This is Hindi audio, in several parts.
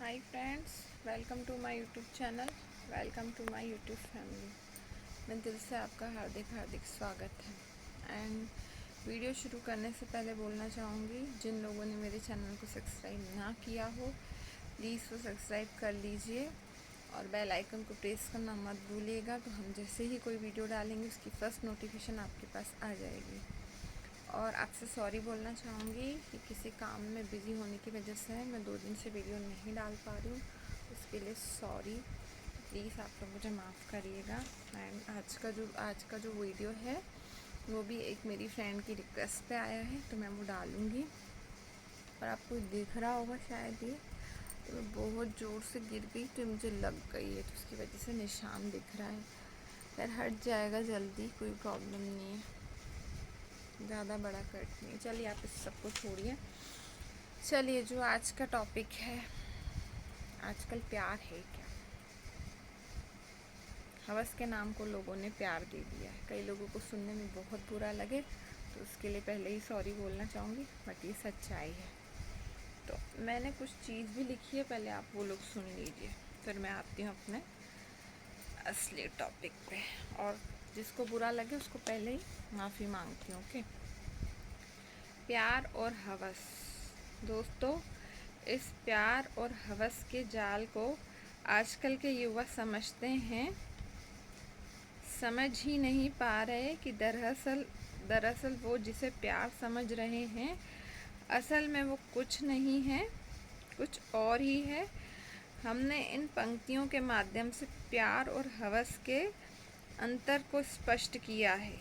Hi friends, welcome to my YouTube channel. Welcome to my YouTube family. मैं दिल से आपका हार्दिक हार्दिक स्वागत है। एंड वीडियो शुरू करने से पहले बोलना चाहूँगी, जिन लोगों ने मेरे चैनल को सब्सक्राइब ना किया हो प्लीज़ वो सब्सक्राइब कर लीजिए और बेल आइकन को प्रेस करना मत भूलिएगा। तो हम जैसे ही कोई वीडियो डालेंगे उसकी फ़र्स्ट नोटिफिकेशन आपके पास आ जाएगी। और आपसे सॉरी बोलना चाहूँगी कि किसी काम में बिज़ी होने की वजह से मैं 2 दिन से वीडियो नहीं डाल पा रही हूँ, उसके लिए सॉरी। प्लीज़ आप लोग मुझे माफ़ करिएगा। एंड आज का जो वीडियो है वो भी एक मेरी फ्रेंड की रिक्वेस्ट पे आया है, तो मैं वो डालूँगी। और आपको दिख रहा होगा शायद ये, तो मैं बहुत ज़ोर से गिर गई तो मुझे लग गई है, तो उसकी वजह से निशान दिख रहा है। फिर हट जाएगा जल्दी, कोई प्रॉब्लम नहीं है, ज़्यादा बड़ा कट नहीं। चलिए आप इस सबको छोड़िए। चलिए, जो आज का टॉपिक है, आजकल प्यार है क्या। हवस के नाम को लोगों ने प्यार दे दिया है। कई लोगों को सुनने में बहुत बुरा लगे तो उसके लिए पहले ही सॉरी बोलना चाहूँगी, बट ये सच्चाई है। तो मैंने कुछ चीज़ भी लिखी है, पहले आप वो लोग सुन लीजिए, फिर मैं आती हूँ अपने असली टॉपिक पे। और जिसको बुरा लगे उसको पहले ही माफ़ी मांगती हूँ। ओके। प्यार और हवस। दोस्तों, इस प्यार और हवस के जाल को आजकल के युवा समझ ही नहीं पा रहे कि दरअसल वो जिसे प्यार समझ रहे हैं असल में वो कुछ नहीं है, कुछ और ही है। हमने इन पंक्तियों के माध्यम से प्यार और हवस के अंतर को स्पष्ट किया है।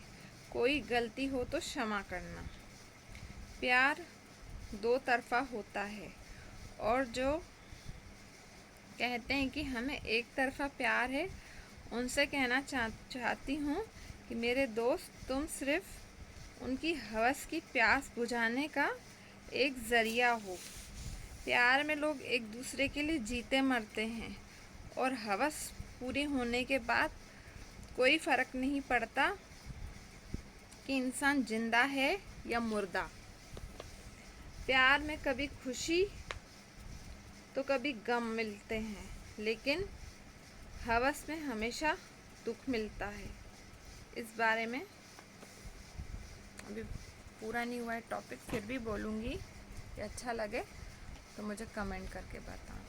कोई गलती हो तो क्षमा करना। प्यार दो तरफा होता है, और जो कहते हैं कि हमें एक तरफा प्यार है उनसे कहना चाहती हूँ कि मेरे दोस्त, तुम सिर्फ उनकी हवस की प्यास बुझाने का एक ज़रिया हो। प्यार में लोग एक दूसरे के लिए जीते मरते हैं, और हवस पूरी होने के बाद कोई फ़र्क नहीं पड़ता कि इंसान जिंदा है या मुर्दा। प्यार में कभी खुशी तो कभी गम मिलते हैं, लेकिन हवस में हमेशा दुख मिलता है। इस बारे में अभी पूरा नहीं हुआ है टॉपिक, फिर भी बोलूँगी कि अच्छा लगे तो मुझे कमेंट करके बताना।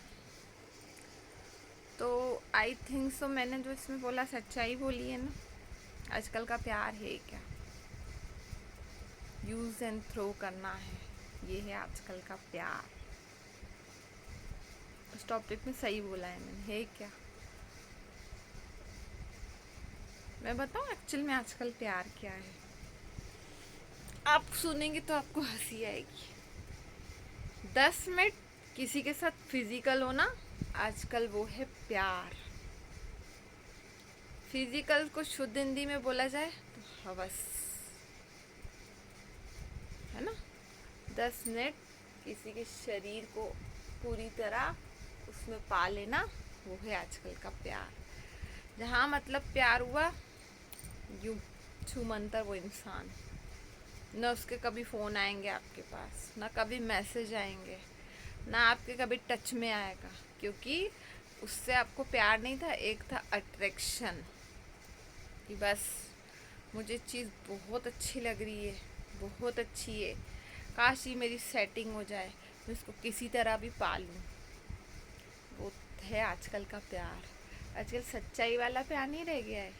तो आई थिंक सो मैंने जो इसमें बोला सच्चाई बोली है ना। आजकल का प्यार है क्या, यूज़ एंड थ्रो करना है, ये है आजकल का प्यार। उस टॉपिक में सही बोला है मैंने, है क्या। मैं बताऊँ एक्चुअल में आजकल प्यार क्या है। आप सुनेंगे तो आपको हंसी आएगी। 10 मिनट किसी के साथ फिजिकल होना, आजकल वो है प्यार। फिजिकल को शुद्ध हिंदी में बोला जाए तो हवस है ना। 10 मिनट किसी के शरीर को पूरी तरह उसमें पा लेना, वो है आजकल का प्यार। जहाँ मतलब प्यार हुआ, यूं छूमंतर वो इंसान, ना उसके कभी फ़ोन आएंगे आपके पास, ना कभी मैसेज आएंगे, ना आपके कभी टच में आएगा, क्योंकि उससे आपको प्यार नहीं था, एक था अट्रैक्शन कि बस मुझे चीज़ बहुत अच्छी लग रही है, बहुत अच्छी है, काश ये मेरी सेटिंग हो जाए, मैं इसको किसी तरह भी पालूँ। वो है आजकल का प्यार। आजकल सच्चाई वाला प्यार नहीं रह गया है,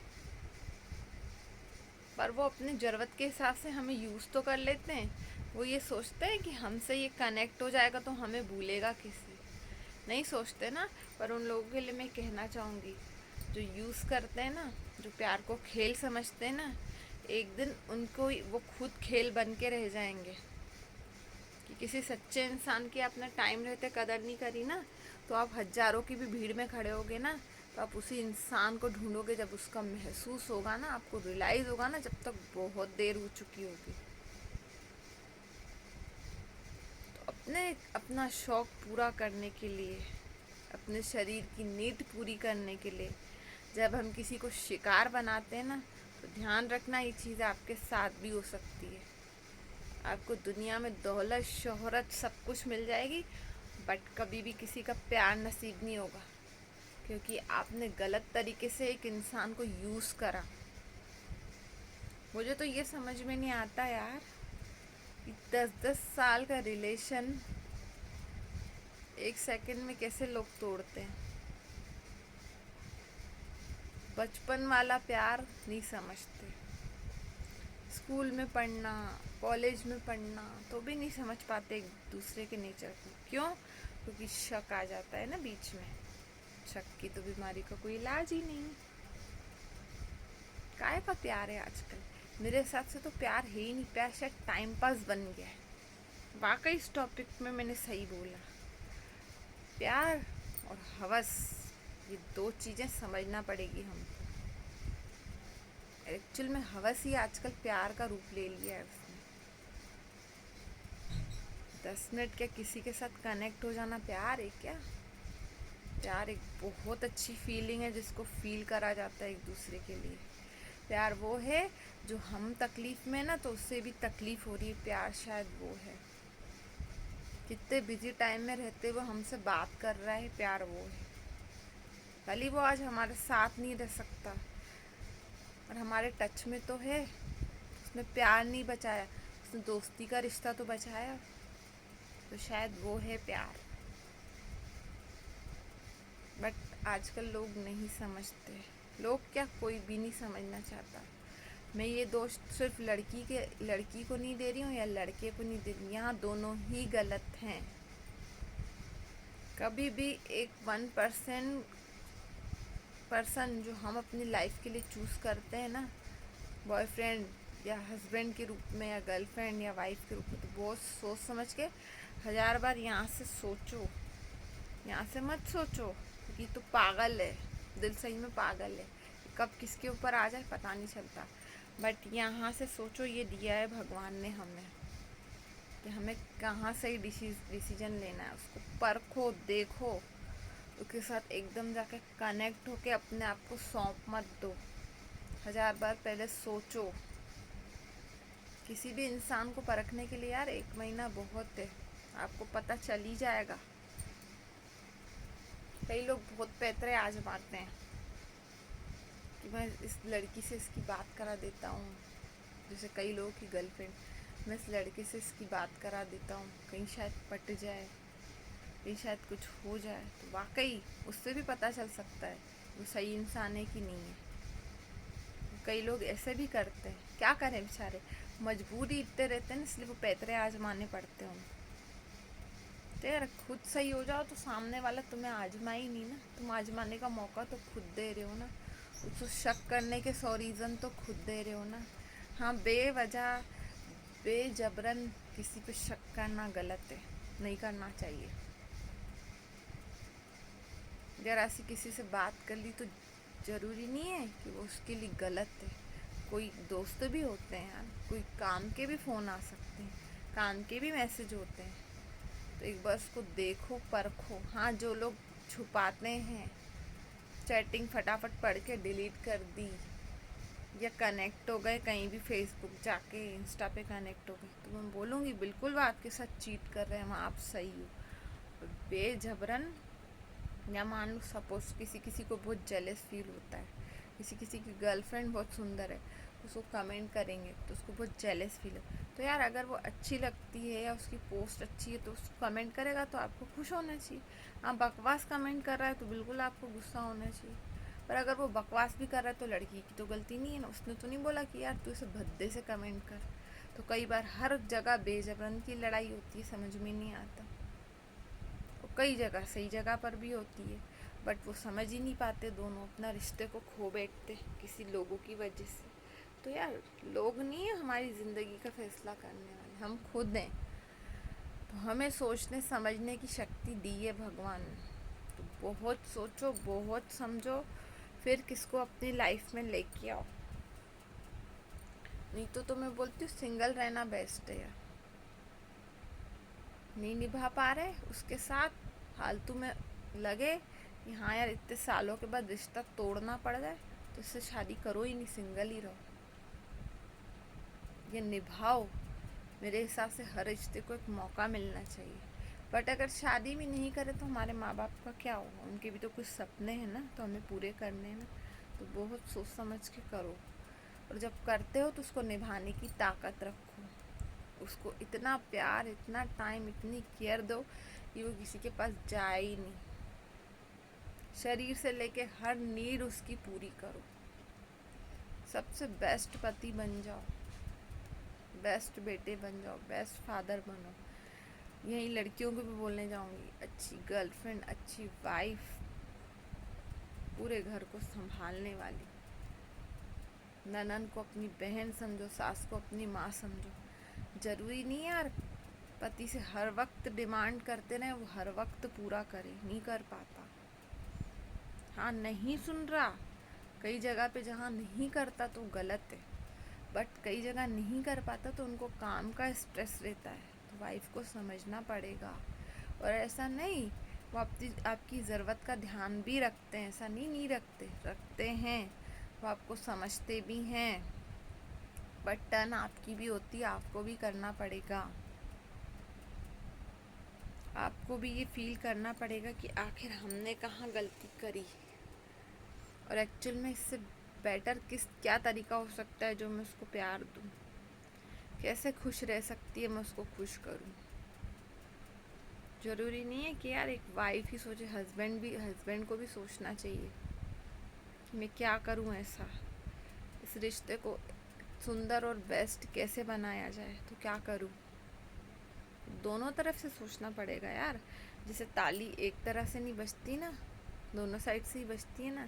पर वो अपनी ज़रूरत के हिसाब से हमें यूज़ तो कर लेते हैं। वो ये सोचते हैं कि हमसे ये कनेक्ट हो जाएगा तो हमें भूलेगा किसी, नहीं सोचते ना। पर उन लोगों के लिए मैं कहना चाहूँगी, जो यूज़ करते हैं ना, जो प्यार को खेल समझते हैं ना, एक दिन उनको वो खुद खेल बन के रह जाएंगे। कि किसी सच्चे इंसान की आपने टाइम रहते कदर नहीं करी ना, तो आप हज़ारों की भी भीड़ में खड़े होगे ना, तो आप उसी इंसान को ढूंढोगे जब उसका महसूस होगा ना, आपको रियलाइज़ होगा ना, जब तक बहुत देर हो चुकी होगी। तो अपना शौक़ पूरा करने के लिए, अपने शरीर की नीड पूरी करने के लिए जब हम किसी को शिकार बनाते हैं ना, तो ध्यान रखना ये चीज़ आपके साथ भी हो सकती है। आपको दुनिया में दौलत, शोहरत, सब कुछ मिल जाएगी, बट कभी भी किसी का प्यार नसीब नहीं होगा, क्योंकि आपने गलत तरीके से एक इंसान को यूज़ करा। मुझे तो ये समझ में नहीं आता यार कि 10-10 साल का रिलेशन एक सेकंड में कैसे लोग तोड़ते हैं। बचपन वाला प्यार नहीं समझते, स्कूल में पढ़ना, कॉलेज में पढ़ना तो भी नहीं समझ पाते एक दूसरे के नेचर को। क्यों? क्योंकि शक आ जाता है ना बीच में। शक की तो बीमारी का कोई इलाज ही नहीं। काय का प्यार है आजकल? मेरे हिसाब से तो प्यार है ही नहीं, प्यार शायद टाइम पास बन गया है। वाकई इस टॉपिक में मैंने सही बोला। प्यार और हवस, ये दो चीज़ें समझना पड़ेगी हमको। एक्चुअल में हवस ही आजकल प्यार का रूप ले लिया है उसने। 10 मिनट क्या किसी के साथ कनेक्ट हो जाना प्यार है क्या? प्यार एक बहुत अच्छी फीलिंग है जिसको फील करा जाता है एक दूसरे के लिए। प्यार वो है जो हम तकलीफ में ना तो उससे भी तकलीफ हो रही है, प्यार शायद वो है। कितने बिजी टाइम में रहते हुए हमसे बात कर रहा है, प्यार वो है। भले वो आज हमारे साथ नहीं रह सकता और हमारे टच में तो है, उसने प्यार नहीं बचाया, उसने दोस्ती का रिश्ता तो बचाया, तो शायद वो है प्यार। बट आजकल लोग नहीं समझते। लोग क्या, कोई भी नहीं समझना चाहता। मैं ये दोष सिर्फ लड़की को नहीं दे रही हूँ या लड़के को नहीं दे रही हूँ, यहाँ दोनों ही गलत हैं। कभी भी एक 1% पर्सन जो हम अपनी लाइफ के लिए चूज़ करते हैं ना, बॉयफ्रेंड या हस्बैंड के रूप में या गर्लफ्रेंड या वाइफ के रूप में, तो बहुत सोच समझ के 1000 बार यहाँ से सोचो, यहाँ से मत सोचो, क्योंकि तो पागल है, दिल सही में पागल है। कब किसके ऊपर आ जाए पता नहीं चलता। बट यहाँ से सोचो, ये दिया है भगवान ने हमें कि हमें कहाँ सही डिसीजन लेना है। उसको परखो, देखो, उसके साथ एकदम जाके कनेक्ट होके अपने आप को सौंप मत दो। 1000 बार पहले सोचो। किसी भी इंसान को परखने के लिए यार 1 महीना बहुत है, आपको पता चल ही जाएगा। कई लोग बहुत पैतरे आजमाते हैं कि मैं इस लड़की से इसकी बात करा देता हूँ, जैसे कई लोगों की गर्लफ्रेंड, मैं इस लड़के से इसकी बात करा देता हूँ, कहीं शायद पट जाए, कहीं शायद कुछ हो जाए। तो वाकई उससे भी पता चल सकता है वो सही इंसान है कि नहीं है। कई लोग ऐसे भी करते हैं, क्या करें बेचारे, मजबूरी इतने रहते हैं, इसलिए वो पैतरे आजमाने पड़ते हैं उनको। तो यार खुद सही हो जाओ तो सामने वाला तुम्हें आजमा ही नहीं ना, तुम आजमाने का मौका तो खुद दे रहे हो ना। उसको शक करने के 100 रीज़न तो खुद दे रहे हो ना। हाँ, बेवजह बेजबरन किसी पे शक करना गलत है, नहीं करना चाहिए। अगर ऐसी किसी से बात कर ली तो ज़रूरी नहीं है कि वो उसके लिए गलत है। कोई दोस्त भी होते हैं यार, कोई काम के भी फ़ोन आ सकते हैं, काम के भी मैसेज होते हैं, तो एक बार उसको देखो, परखो। हाँ, जो लोग छुपाते हैं, चैटिंग फटाफट पढ़ के डिलीट कर दी, या कनेक्ट हो गए कहीं भी, फेसबुक जाके इंस्टा पे कनेक्ट हो गए, तो मैं बोलूँगी बिल्कुल वो आपके साथ चीट कर रहे हैं, वहाँ आप सही हो। बेजबरन, या मान लो सपोज किसी किसी को बहुत जेलस फील होता है, किसी किसी की गर्लफ्रेंड बहुत सुंदर है, उसको कमेंट करेंगे तो उसको बहुत जेलस फील हो। तो यार अगर वो अच्छी लगती है या उसकी पोस्ट अच्छी है तो उसको कमेंट करेगा तो आपको खुश होना चाहिए। हाँ, बकवास कमेंट कर रहा है तो बिल्कुल आपको गुस्सा होना चाहिए। पर अगर वो बकवास भी कर रहा है तो लड़की की तो गलती नहीं है ना, उसने तो नहीं बोला कि यार तू इसे भद्दे से कमेंट कर। तो कई बार हर जगह बेजबरन की लड़ाई होती है, समझ में नहीं आता। और कई जगह सही जगह पर भी होती है, बट वो समझ ही नहीं पाते, दोनों अपना रिश्ते को खो बैठते किसी लोगों की वजह से। तो यार लोग नहीं है हमारी ज़िंदगी का फैसला करने वाले, हम खुद हैं। तो हमें सोचने समझने की शक्ति दी है भगवान ने, तो बहुत सोचो, बहुत समझो, फिर किसको अपनी लाइफ में लेके आओ। नहीं तो मैं बोलती हूँ सिंगल रहना बेस्ट है यार। नहीं निभा पा रहे उसके साथ, फालतू में लगे कि हाँ यार इतने सालों के बाद रिश्ता तोड़ना पड़ जाए, तो इससे शादी करो ही नहीं, सिंगल ही रहो। ये निभाओ। मेरे हिसाब से हर रिश्ते को एक मौका मिलना चाहिए। बट अगर शादी भी नहीं करे तो हमारे माँ बाप का क्या होगा, उनके भी तो कुछ सपने हैं ना, तो हमें पूरे करने हैं ना। तो बहुत सोच समझ के करो, और जब करते हो तो उसको निभाने की ताकत रखो, उसको इतना प्यार, इतना टाइम, इतनी केयर दो कि वो किसी के पास जाए ही नहीं। शरीर से लेके हर नीड उसकी पूरी करो, सबसे बेस्ट पति बन जाओ, बेस्ट बेटे बन जाओ, बेस्ट फादर बनो। यही लड़कियों को भी बोलने जाऊंगी, अच्छी गर्लफ्रेंड, अच्छी वाइफ, पूरे घर को संभालने वाली। ननद को अपनी बहन समझो, सास को अपनी माँ समझो। ज़रूरी नहीं यार पति से हर वक्त डिमांड करते रहे, वो हर वक्त पूरा करे, नहीं कर पाता। हाँ, नहीं सुन रहा, कई जगह पे जहाँ नहीं करता तो गलत है, बट कई जगह नहीं कर पाता तो उनको काम का स्ट्रेस रहता है, तो वाइफ को समझना पड़ेगा। और ऐसा नहीं, वो आपकी ज़रूरत का ध्यान भी रखते हैं, ऐसा नहीं रखते हैं, वो आपको समझते भी हैं, बट टर्न आपकी भी होती है, आपको भी करना पड़ेगा। आपको भी ये फील करना पड़ेगा कि आखिर हमने कहाँ गलती करी, और एक्चुअल में इससे बेटर क्या तरीका हो सकता है जो मैं उसको प्यार दूँ, कैसे खुश रह सकती है मैं उसको खुश करूँ। ज़रूरी नहीं है कि यार एक वाइफ ही सोचे, हस्बैंड को भी सोचना चाहिए कि मैं क्या करूँ ऐसा, इस रिश्ते को सुंदर और बेस्ट कैसे बनाया जाए, तो क्या करूँ। दोनों तरफ से सोचना पड़ेगा यार, जैसे ताली एक तरह से नहीं बजती ना, दोनों साइड से ही बजती है ना,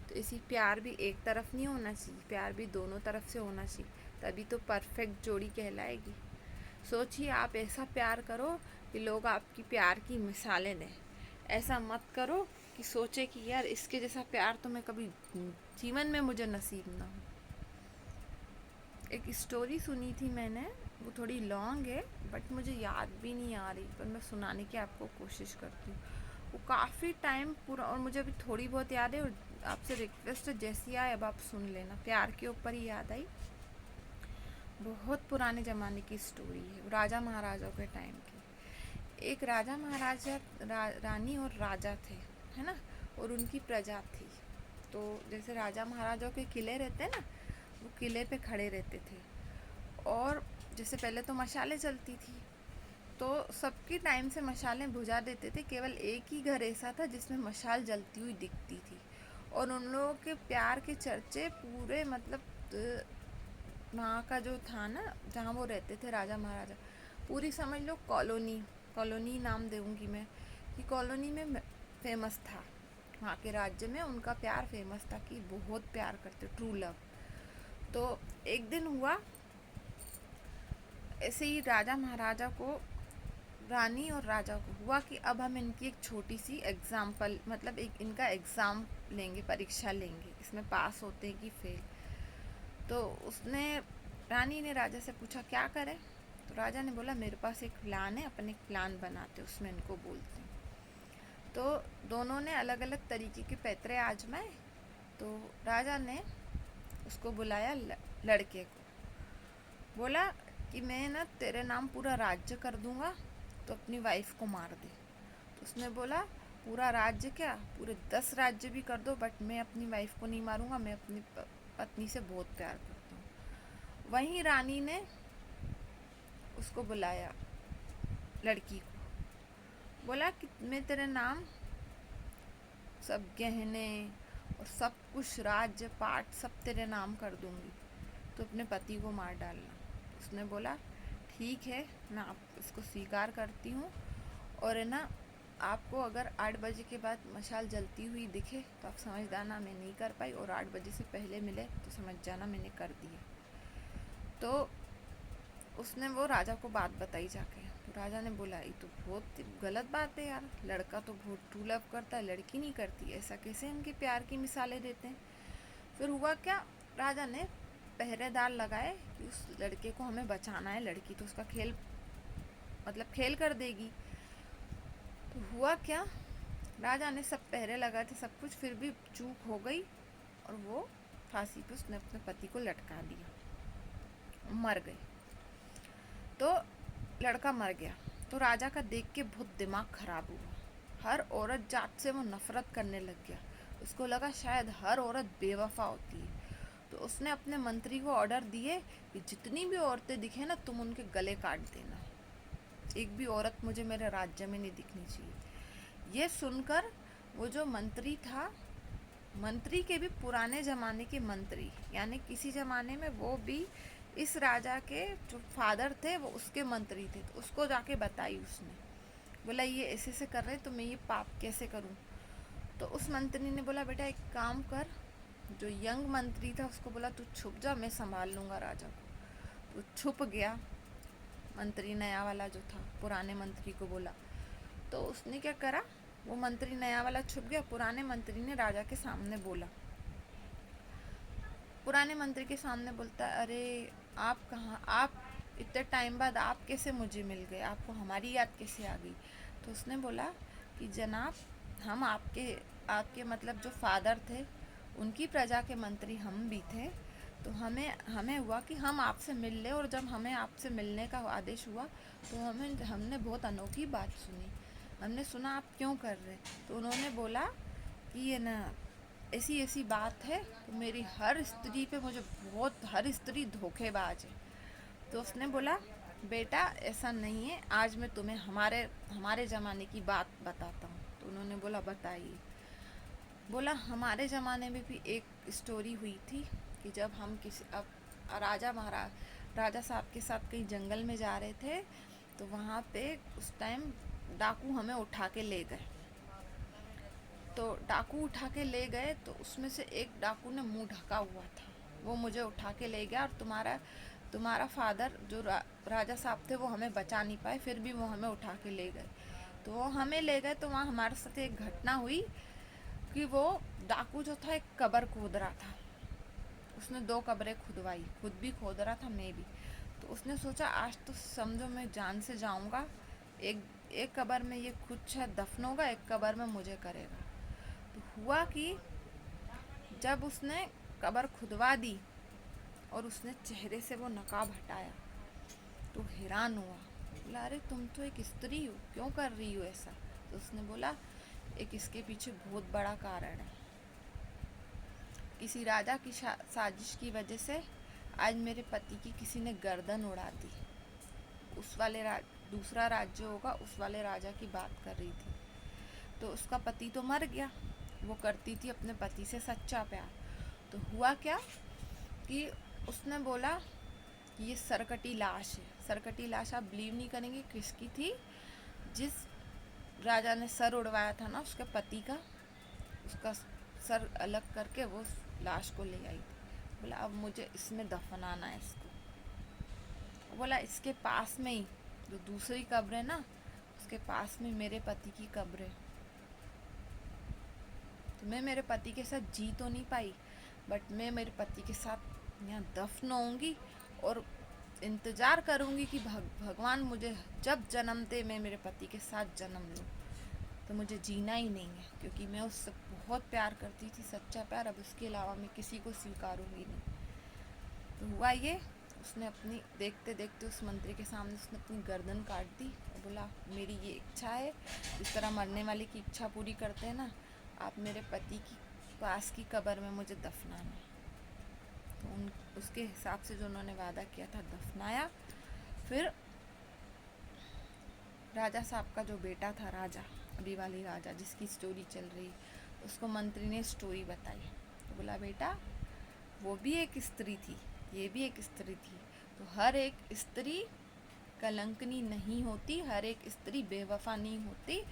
तो इसी प्यार भी एक तरफ नहीं होना चाहिए, प्यार भी दोनों तरफ से होना चाहिए, तभी तो परफेक्ट जोड़ी कहलाएगी। सोचिए, आप ऐसा प्यार करो कि लोग आपकी प्यार की मिसालें दें। ऐसा मत करो कि सोचे कि यार इसके जैसा प्यार तो मैं कभी जीवन में मुझे नसीब ना हो। एक स्टोरी सुनी थी मैंने, वो थोड़ी लॉन्ग है बट मुझे याद भी नहीं आ रही, पर मैं सुनाने की आपको कोशिश करती हूँ। वो काफ़ी टाइम पूरा, और मुझे अभी थोड़ी बहुत याद है, और आपसे रिक्वेस्ट है जैसी आए अब आप सुन लेना, प्यार के ऊपर ही याद आई। बहुत पुराने ज़माने की स्टोरी है, राजा महाराजाओं के टाइम की। एक राजा महाराजा रानी और राजा थे, है ना, और उनकी प्रजा थी। तो जैसे राजा महाराजाओं के किले रहते हैं ना, वो किले पे खड़े रहते थे, और जैसे पहले तो मशालें चलती थी, तो सबकी टाइम से मशालें बुझा देते थे, केवल एक ही घर ऐसा था जिसमें मशाल जलती हुई दिखती थी, और उन लोगों के प्यार के चर्चे पूरे, मतलब वहाँ का जो था ना, जहाँ वो रहते थे राजा महाराजा, पूरी समझ लो कॉलोनी नाम दूँगी मैं, कि कॉलोनी में फेमस था, वहाँ के राज्य में उनका प्यार फेमस था कि बहुत प्यार करते, ट्रू लव। तो एक दिन हुआ ऐसे ही, राजा महाराजा को, रानी और राजा को हुआ कि अब हम इनकी एक छोटी सी एग्जाम्पल, मतलब एक इनका एग्ज़ाम लेंगे, परीक्षा लेंगे, इसमें पास होते हैं कि फेल। तो रानी ने राजा से पूछा क्या करें, तो राजा ने बोला मेरे पास एक प्लान है, अपन एक प्लान बनाते, उसमें इनको बोलते हैं। तो दोनों ने अलग अलग तरीके के पैतरे आजमाए। तो राजा ने उसको बुलाया, लड़के को बोला कि मैं ना तेरे नाम पूरा राज्य कर दूंगा, तो अपनी वाइफ को मार दे। तो उसने बोला पूरा राज्य क्या, पूरे 10 राज्य भी कर दो, बट मैं अपनी वाइफ को नहीं मारूंगा, मैं अपनी पत्नी से बहुत प्यार करता हूँ। वहीं रानी ने उसको बुलाया, लड़की को बोला कि मैं तेरे नाम सब गहने और सब कुछ, राज्य पाठ सब तेरे नाम कर दूंगी, तो अपने पति को मार डालना। उसने बोला ठीक है, मैं आप इसको स्वीकार करती हूँ, और है ना, आपको अगर 8 बजे के बाद मशाल जलती हुई दिखे तो आप समझ जाना मैं नहीं कर पाई, और 8 बजे से पहले मिले तो समझ जाना मैंने कर दिया। तो उसने वो राजा को बात बताई जाके, तो राजा ने बोला ये तो बहुत गलत बात है यार, लड़का तो बहुत ट्रू लव करता है, लड़की नहीं करती, ऐसा कैसे इनके प्यार की मिसालें देते हैं। फिर हुआ क्या, राजा ने पहरेदार लगाए कि उस लड़के को हमें बचाना है, लड़की तो उसका खेल, मतलब खेल कर देगी। तो हुआ क्या, राजा ने सब पहरे लगाए थे सब कुछ, फिर भी चूक हो गई, और वो फांसी पे उसने अपने पति को लटका दिया, मर गए। तो लड़का मर गया, तो राजा का देख के बहुत दिमाग खराब हुआ। हर औरत जात से वो नफरत करने लग गया। उसको लगा शायद हर औरत बेवफा होती है। तो उसने अपने मंत्री को ऑर्डर दिए कि जितनी भी औरतें दिखे ना, तुम उनके गले काट देना। एक भी औरत मुझे मेरे राज्य में नहीं दिखनी चाहिए। ये सुनकर वो जो मंत्री था, मंत्री के भी पुराने ज़माने के मंत्री, यानी किसी ज़माने में वो भी इस राजा के जो फादर थे वो उसके मंत्री थे, तो उसको जाके बताई उसने। बोला ये ऐसे से कर रहे तो मैं ये पाप कैसे करूं। तो उस मंत्री ने बोला बेटा एक काम कर। जो यंग मंत्री था उसको बोला तू छुप जा, मैं संभाल लूँगा राजा को। तो छुप गया मंत्री नया वाला जो था, पुराने मंत्री को बोला। तो उसने क्या करा, वो मंत्री नया वाला छुप गया। पुराने मंत्री ने राजा के सामने बोला, पुराने मंत्री के सामने बोलता है अरे आप कहाँ, आप इतने टाइम बाद आप कैसे मुझे मिल गए, आपको हमारी याद कैसे आ गई। तो उसने बोला कि जनाब हम आपके आपके मतलब जो फादर थे उनकी प्रजा के मंत्री हम भी थे। तो हमें हमें हुआ कि हम आपसे मिल लें, और जब हमें आपसे मिलने का आदेश हुआ तो हमने बहुत अनोखी बात सुनी। हमने सुना आप क्यों कर रहे। तो उन्होंने बोला कि ये ना ऐसी ऐसी बात है, तो मेरी हर स्त्री पे मुझे बहुत, हर स्त्री धोखेबाज है। तो उसने बोला बेटा ऐसा नहीं है, आज मैं तुम्हें हमारे हमारे ज़माने की बात बताता हूँ। तो उन्होंने बोला बताइए। बोला हमारे ज़माने में भी एक स्टोरी हुई थी कि जब हम किसी अब राजा साहब के साथ कहीं जंगल में जा रहे थे, तो वहाँ पे उस टाइम डाकू हमें उठा के ले गए। तो डाकू उठा के ले गए तो उसमें से एक डाकू ने मुंह ढका हुआ था, वो मुझे उठा के ले गया। और तुम्हारा फादर जो राजा साहब थे वो हमें बचा नहीं पाए, फिर भी वो हमें उठा के ले गए। तो वो हमें ले गए तो वहाँ हमारे साथ एक घटना हुई कि वो डाकू जो था एक कब्र खोद रहा था। उसने 2 कब्रें खुदवाई, खुद भी खोद रहा था, मैं भी। तो उसने सोचा आज तो समझो मैं जान से जाऊंगा। एक एक कब्र में ये खुद शायद दफन होगा, एक कब्र में मुझे करेगा। तो हुआ कि जब उसने कब्र खुदवा दी और उसने चेहरे से वो नकाब हटाया तो हैरान हुआ। बोला अरे तुम तो एक स्त्री हो, क्यों कर रही हो ऐसा। तो उसने बोला एक इसके पीछे बहुत बड़ा कारण है। किसी राजा की साजिश की वजह से आज मेरे पति की किसी ने गर्दन उड़ा दी। उस वाले दूसरा राज्य होगा, उस वाले राजा की बात कर रही थी। तो उसका पति तो मर गया, वो करती थी अपने पति से सच्चा प्यार। तो हुआ क्या कि उसने बोला कि ये सरकटी लाश है। सरकटी लाश आप बिलीव नहीं करेंगे किसकी थी। जिस राजा ने सर उड़वाया था ना उसके पति का, उसका सर अलग करके वो लाश को ले आई। बोला अब मुझे इसमें दफनाना है इसको। बोला इसके पास में ही जो दूसरी कब्र है ना, उसके पास में मेरे पति की कब्र है। तो मैं मेरे पति के साथ जी तो नहीं पाई, बट मैं मेरे पति के साथ यहाँ दफन होंगी और इंतज़ार करूँगी कि भगवान मुझे जब जन्म दे मैं मेरे पति के साथ जन्म लूँ। तो मुझे जीना ही नहीं है, क्योंकि मैं उससे बहुत प्यार करती थी, सच्चा प्यार। अब उसके अलावा मैं किसी को स्वीकारूंगी नहीं। तो हुआ ये, उसने अपनी देखते देखते उस मंत्री के सामने उसने अपनी गर्दन काट दी और बोला मेरी ये इच्छा है, जिस तरह मरने वाले की इच्छा पूरी करते हैं ना, आप मेरे पति की पास की कब्र में मुझे दफनाना। तो उसके हिसाब से जो उन्होंने वादा किया था दफनाया। फिर राजा साहब का जो बेटा था, राजा अभी वाली राजा जिसकी स्टोरी चल रही, उसको मंत्री ने स्टोरी बताई। तो बोला बेटा वो भी एक स्त्री थी, ये भी एक स्त्री थी। तो हर एक स्त्री कलंकनी नहीं होती, हर एक स्त्री बेवफा नहीं होती।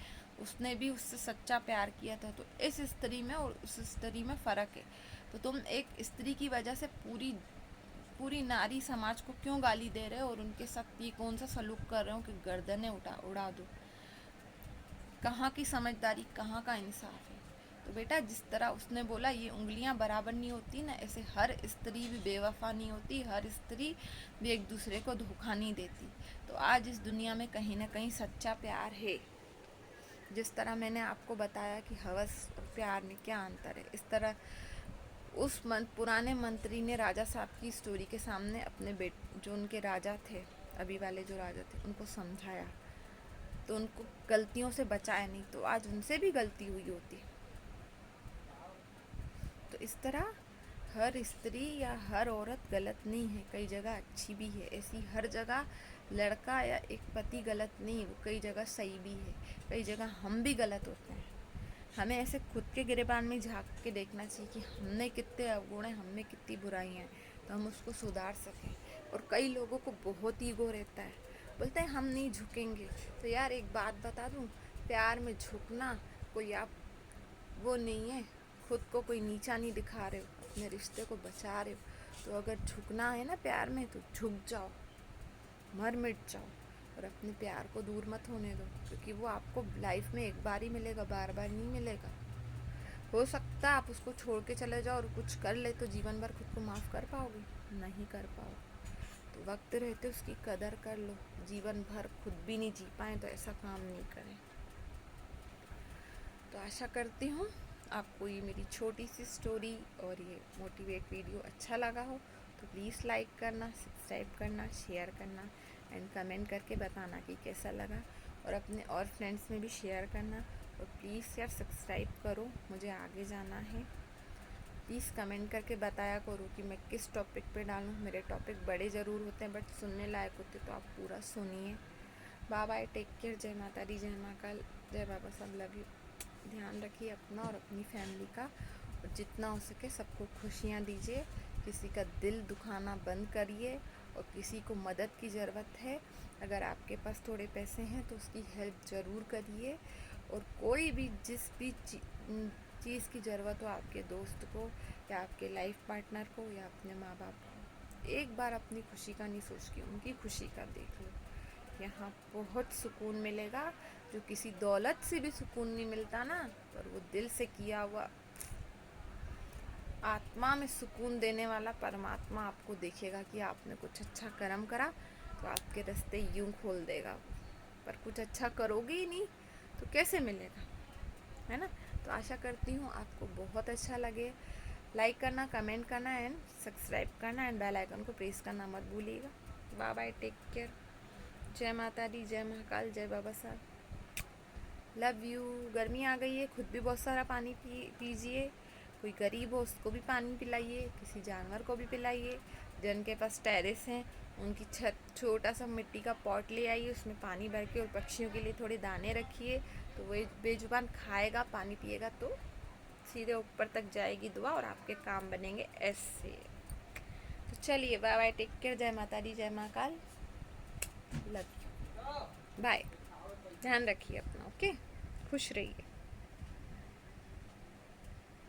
उसने भी उससे सच्चा प्यार किया था। तो इस स्त्री में और उस स्त्री में फ़र्क है। तो तुम एक स्त्री की वजह से पूरी पूरी नारी समाज को क्यों गाली दे रहे हो और उनके साथ ये कौन सा सलूक कर रहे हो कि गर्दनें उड़ा दो। कहाँ की समझदारी, कहाँ का इंसाफ है। तो बेटा जिस तरह उसने बोला ये उंगलियां बराबर नहीं होती ना, ऐसे हर स्त्री भी बेवफा नहीं होती, हर स्त्री भी एक दूसरे को धोखा नहीं देती। तो आज इस दुनिया में कहीं ना कहीं सच्चा प्यार है। जिस तरह मैंने आपको बताया कि हवस और प्यार में क्या अंतर है, इस तरह उस पुराने मंत्री ने राजा साहब की स्टोरी के सामने अपने जो उनके राजा थे, अभी वाले जो राजा थे, उनको समझाया तो उनको गलतियों से बचाया, नहीं तो आज उनसे भी गलती हुई होती। तो इस तरह हर स्त्री या हर औरत गलत नहीं है, कई जगह अच्छी भी है। ऐसी हर जगह लड़का या एक पति गलत नहीं, वो कई जगह सही भी है, कई जगह हम भी गलत होते हैं। हमें ऐसे खुद के गिरेबान में झांक के देखना चाहिए कि हमने कितने अवगुण हैं, हमने कितनी बुराइयाँ हैं, तो हम उसको सुधार सकें। और कई लोगों को बहुत ईगो रहता है, बोलते हैं हम नहीं झुकेंगे। तो यार एक बात बता दूं, प्यार में झुकना कोई आप वो नहीं है, खुद को कोई नीचा नहीं दिखा रहे हो, अपने रिश्ते को बचा रहे हो। तो अगर झुकना है ना प्यार में, तो झुक जाओ, मर मिट जाओ, और अपने प्यार को दूर मत होने दो, क्योंकि वो आपको लाइफ में एक बार ही मिलेगा, बार बार नहीं मिलेगा। हो सकता है आप उसको छोड़ के चले जाओ और कुछ कर ले तो जीवन भर खुद को माफ़ कर पाओगे, नहीं कर पाओगे। तो वक्त रहते उसकी कदर कर लो, जीवन भर खुद भी नहीं जी पाए तो ऐसा काम नहीं करें। तो आशा करती हूँ आपको ये मेरी छोटी सी स्टोरी और ये मोटिवेट वीडियो अच्छा लगा हो। तो प्लीज़ लाइक करना, सब्सक्राइब करना, शेयर करना एंड कमेंट करके बताना कि कैसा लगा, और अपने और फ्रेंड्स में भी शेयर करना। और प्लीज़ यार सब्सक्राइब करो, मुझे आगे जाना है। प्लीज़ कमेंट करके बताया करो कि मैं किस टॉपिक पे डालूँ। मेरे टॉपिक बड़े ज़रूर होते हैं बट सुनने लायक होते, तो आप पूरा सुनिए। बाय बाय, टेक केयर, जय माता दी, जय महाकाल, जय बाबा साहब, लव यू। ध्यान रखिए अपना और अपनी फैमिली का, और जितना हो सके सबको खुशियाँ दीजिए, किसी का दिल दुखाना बंद करिए। और किसी को मदद की ज़रूरत है, अगर आपके पास थोड़े पैसे हैं तो उसकी हेल्प ज़रूर करिए। और कोई भी जिस भी चीज़ की ज़रूरत हो, आपके दोस्त को या आपके लाइफ पार्टनर को या अपने माँ बाप को, एक बार अपनी खुशी का नहीं सोच के उनकी खुशी का देख लो। यहाँ बहुत सुकून मिलेगा, जो किसी दौलत से भी सुकून नहीं मिलता ना, पर वो दिल से किया हुआ आत्मा में सुकून देने वाला परमात्मा आपको देखेगा कि आपने कुछ अच्छा कर्म करा, तो आपके रास्ते यूं खोल देगा। पर कुछ अच्छा करोगे ही नहीं तो कैसे मिलेगा, है ना। तो आशा करती हूँ आपको बहुत अच्छा लगे। लाइक करना, कमेंट करना एंड सब्सक्राइब करना एंड बेल आइकन को प्रेस करना मत भूलिएगा। बाय बाय, टेक केयर, जय माता दी, जय महाकाल, जय बाबा साहब, लव यू। गर्मी आ गई है, खुद भी बहुत सारा पानी पीजिए। कोई गरीब हो उसको भी पानी पिलाइए, किसी जानवर को भी पिलाइए। जिनके पास टेरेस हैं उनकी छत छोटा सा मिट्टी का पॉट ले आइए, उसमें पानी भर के, और पक्षियों के लिए थोड़े दाने रखिए, तो वो बेजुबान खाएगा, पानी पिएगा, तो सीधे ऊपर तक जाएगी दुआ और आपके काम बनेंगे ऐसे। तो चलिए बाय बाय, टेक केयर, जय माता दी, जय महाकाल, लव यू, बाय। ध्यान रखिए अपना, ओके, खुश रहिए।